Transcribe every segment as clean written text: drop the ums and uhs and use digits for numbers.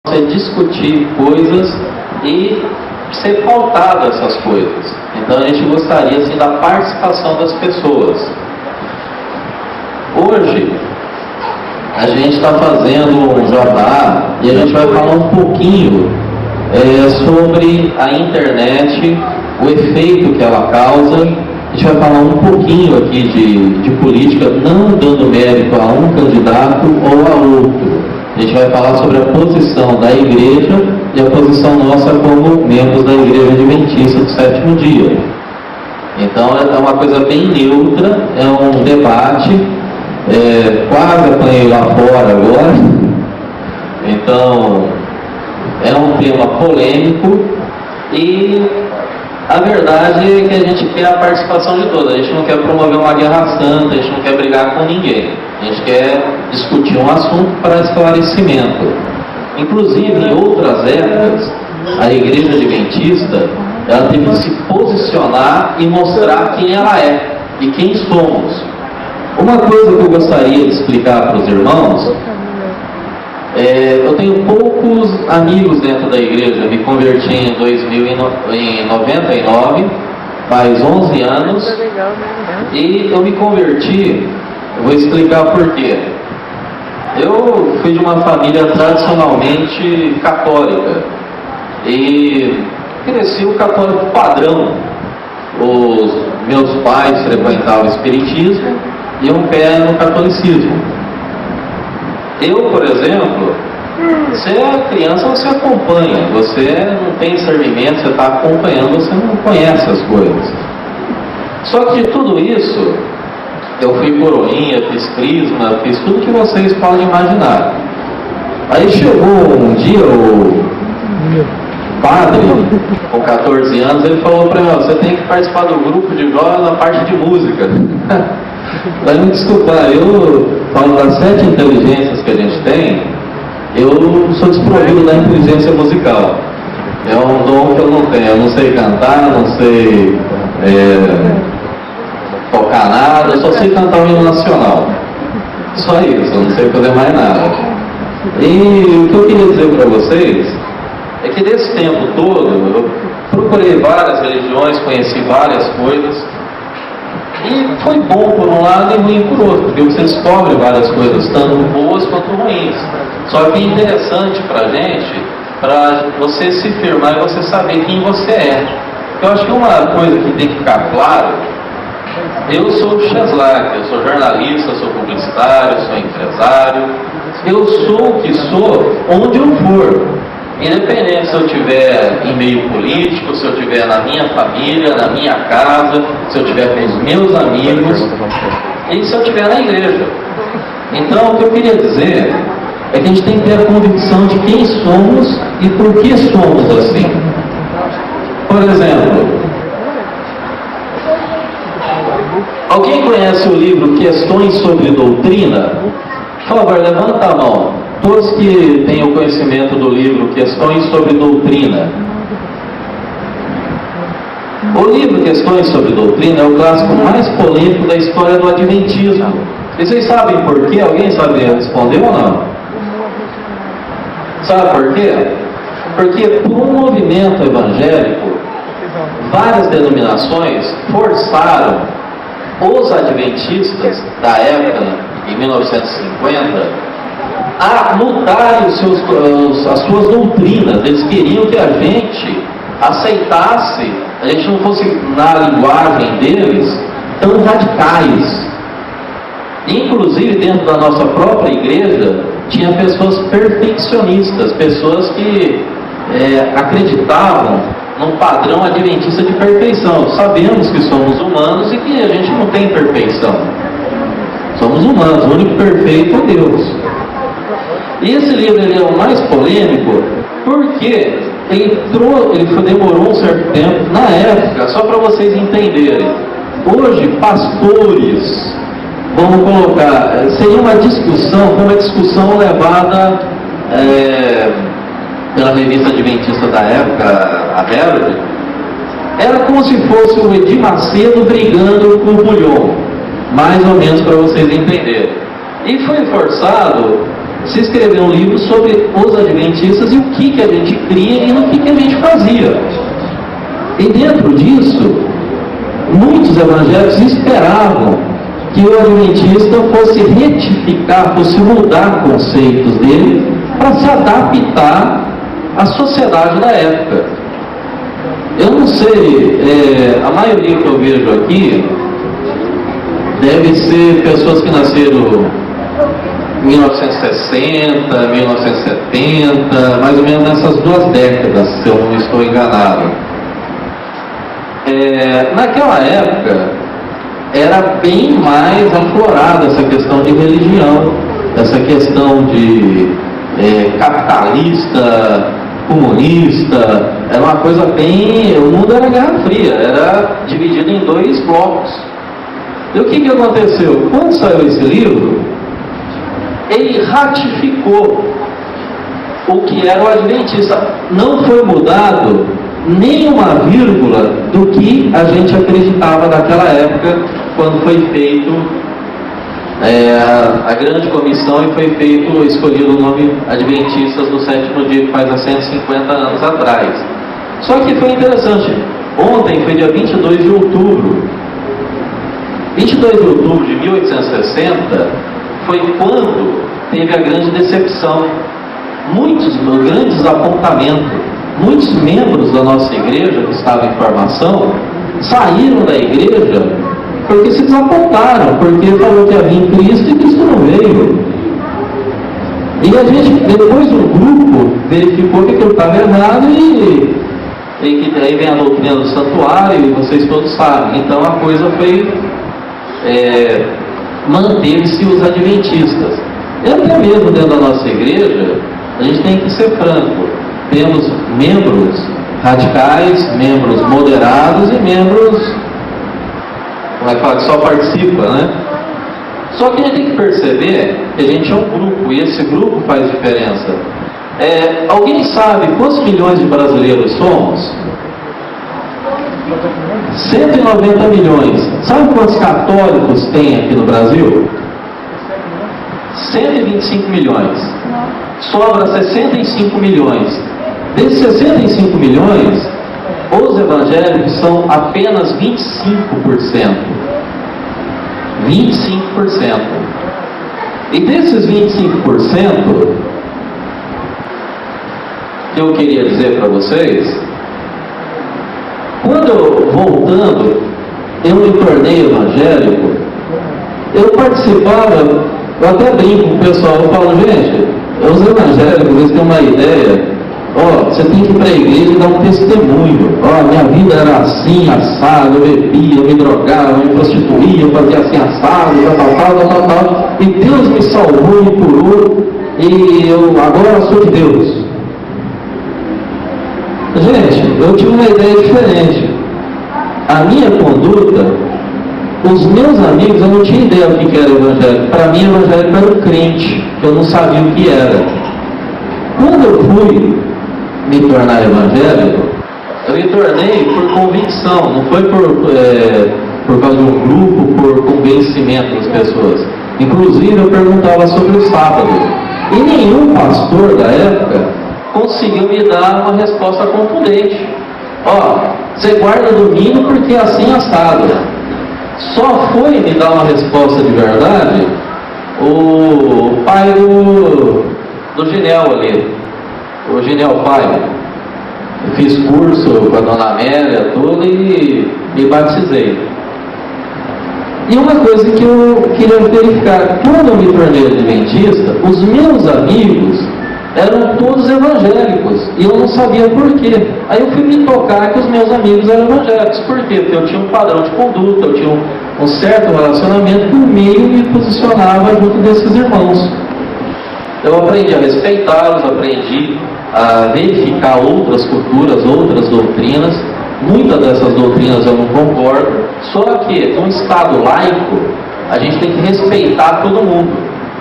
você discutir coisas e ser pautado essas coisas. Então a gente gostaria assim da participação das pessoas. Hoje a gente está fazendo um jornal e a gente vai falar um pouquinho sobre a internet, o efeito que ela causa. A gente vai falar um pouquinho aqui de política, não dando mérito a um candidato ou a outro. A gente vai falar sobre a posição da igreja e a posição nossa como membros da Igreja Adventista do Sétimo Dia. Então é uma coisa bem neutra, é um debate, quase apanhei lá fora agora. Então é um tema polêmico e a verdade é que a gente quer a participação de todos. A gente não quer promover uma guerra santa, a gente não quer brigar com ninguém. A gente quer discutir um assunto para esclarecimento. Inclusive, em outras épocas, a Igreja Adventista ela teve que se posicionar e mostrar quem ela é e quem somos. Uma coisa que eu gostaria de explicar para os irmãos, eu tenho poucos amigos dentro da igreja. Me converti em 99, faz 11 anos, e eu me converti, vou explicar por quê. Eu fui de uma família tradicionalmente católica e cresci o católico padrão. Os meus pais frequentavam o espiritismo e um pé no catolicismo. Eu, por exemplo, você é criança, você acompanha, você não tem discernimento, você está acompanhando, você não conhece as coisas. Só que de tudo isso, eu fui coroinha, fiz crisma, fiz tudo que vocês podem imaginar. Aí chegou um dia o padre, com 14 anos, ele falou para mim: você tem que participar do grupo de jovens na parte de música. Vai me desculpar, eu falo das 7 inteligências que a gente tem, eu sou desprovido da inteligência musical. É um dom que eu não tenho. Eu não sei cantar, não sei tocar nada, eu só sei cantar o hino nacional. Só isso, eu não sei fazer mais nada. E o que eu queria dizer para vocês é que nesse tempo todo eu procurei várias religiões, conheci várias coisas. E foi bom por um lado e ruim por outro, porque você descobre várias coisas, tanto boas quanto ruins. Só que é interessante pra gente, para você se firmar e você saber quem você é. Eu acho que uma coisa que tem que ficar claro: eu sou o Cheslak, eu sou jornalista, sou publicitário, sou empresário. Eu sou o que sou onde eu for. Independente se eu estiver em meio político, se eu estiver na minha família, na minha casa, se eu estiver com os meus amigos e se eu estiver na igreja. Então, o que eu queria dizer é que a gente tem que ter a convicção de quem somos e por que somos assim. Por exemplo, alguém conhece o livro Questões sobre Doutrina? Por favor, levanta a mão. Todos que têm o conhecimento do livro Questões sobre Doutrina. O livro Questões sobre Doutrina é o clássico mais polêmico da história do Adventismo. E vocês sabem por quê? Alguém sabe responder ou não? Sabe por quê? Porque por um movimento evangélico, várias denominações forçaram os adventistas da época, em 1950, a mudarem as suas doutrinas. Eles queriam que a gente aceitasse, a gente não fosse, na linguagem deles, tão radicais. Inclusive, dentro da nossa própria igreja, tinha pessoas perfeccionistas, pessoas que acreditavam num padrão adventista de perfeição. Sabemos que somos humanos e que a gente não tem perfeição. Somos humanos, o único perfeito é Deus. E esse livro ele é o mais polêmico porque ele demorou um certo tempo, na época, só para vocês entenderem. Hoje, pastores, vamos colocar, seria uma discussão, foi uma discussão levada pela revista adventista da época, a Herald. Era como se fosse o Edir Macedo brigando com o Bulhon, mais ou menos para vocês entenderem. E foi forçado se escrever um livro sobre os adventistas e o que a gente cria e no que a gente fazia. E dentro disso, muitos evangélicos esperavam que o adventista fosse retificar, fosse mudar conceitos dele para se adaptar à sociedade da época. Eu não sei, a maioria que eu vejo aqui deve ser pessoas que nasceram em 1960, 1970, mais ou menos nessas 2 décadas, se eu não estou enganado. Naquela época, era bem mais aflorada essa questão de religião, essa questão de capitalista, comunista, era uma coisa bem... O mundo era Guerra Fria, era dividido em 2 blocos. E o que aconteceu? Quando saiu esse livro, ele ratificou o que era o adventista. Não foi mudado nem uma vírgula do que a gente acreditava naquela época, quando foi feito a grande comissão e foi escolhido o nome Adventistas do Sétimo Dia, que faz há 150 anos atrás. Só que foi interessante, ontem foi dia 22 de outubro. 22 de outubro de 1860 foi quando teve a grande decepção, o grande desapontamento. Muitos membros da nossa igreja, que estavam em formação, saíram da igreja porque se desapontaram, porque falou que havia em Cristo e Cristo não veio. E a gente, depois do grupo, verificou que aquilo estava errado e que daí vem a doutrina do santuário, e vocês todos sabem. Então a coisa foi... manteve-se os adventistas. E até mesmo dentro da nossa igreja, a gente tem que ser franco. Temos membros radicais, membros moderados e membros, como é que fala, que só participa, né? Só que a gente tem que perceber que a gente é um grupo, e esse grupo faz diferença. Alguém sabe quantos milhões de brasileiros somos? 190 milhões. Sabe quantos católicos tem aqui no Brasil? 125 milhões. Sobra 65 milhões. Desses 65 milhões, os evangélicos são apenas 25%. 25%. E desses 25%, que eu queria dizer para vocês, quando voltando, eu me tornei evangélico, eu participava, eu até brinco com o pessoal, eu falo, gente, os evangélicos, eles têm uma ideia, você tem que ir para a igreja e dar um testemunho, minha vida era assim, assado, eu bebia, eu me drogava, eu me prostituía, eu fazia assim, assado, tal, e Deus me salvou, me curou, e eu agora sou de Deus. Gente, eu tive uma ideia diferente. A minha conduta, os meus amigos, eu não tinha ideia do que era evangélico. Para mim, evangélico era o crente, que eu não sabia o que era. Quando eu fui me tornar evangélico, eu me tornei por convicção, não foi por causa de um grupo, por convencimento das pessoas. Inclusive, eu perguntava sobre o sábado. E nenhum pastor da época conseguiu me dar uma resposta contundente. Você guarda domingo porque é assim assado. Só foi me dar uma resposta de verdade o pai do Ginel ali, o Ginel pai. Eu fiz curso com a dona Amélia, tudo, e me batizei. E uma coisa que eu queria verificar, quando eu me tornei adventista, os meus amigos eram todos evangélicos, e eu não sabia por quê. Aí eu fui me tocar que os meus amigos eram evangélicos. Por quê? Porque eu tinha um padrão de conduta, eu tinha um certo relacionamento que o meio me posicionava junto desses irmãos. Eu aprendi a respeitá-los, aprendi a verificar outras culturas, outras doutrinas. Muitas dessas doutrinas eu não concordo, só que num Estado laico, a gente tem que respeitar todo mundo.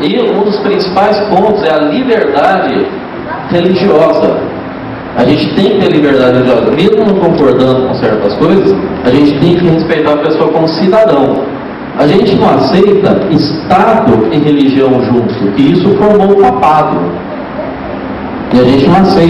E um dos principais pontos é a liberdade religiosa. A gente tem que ter liberdade religiosa. Mesmo não concordando com certas coisas, a gente tem que respeitar a pessoa como cidadão. A gente não aceita Estado e religião junto, e isso formou o papado. E a gente não aceita.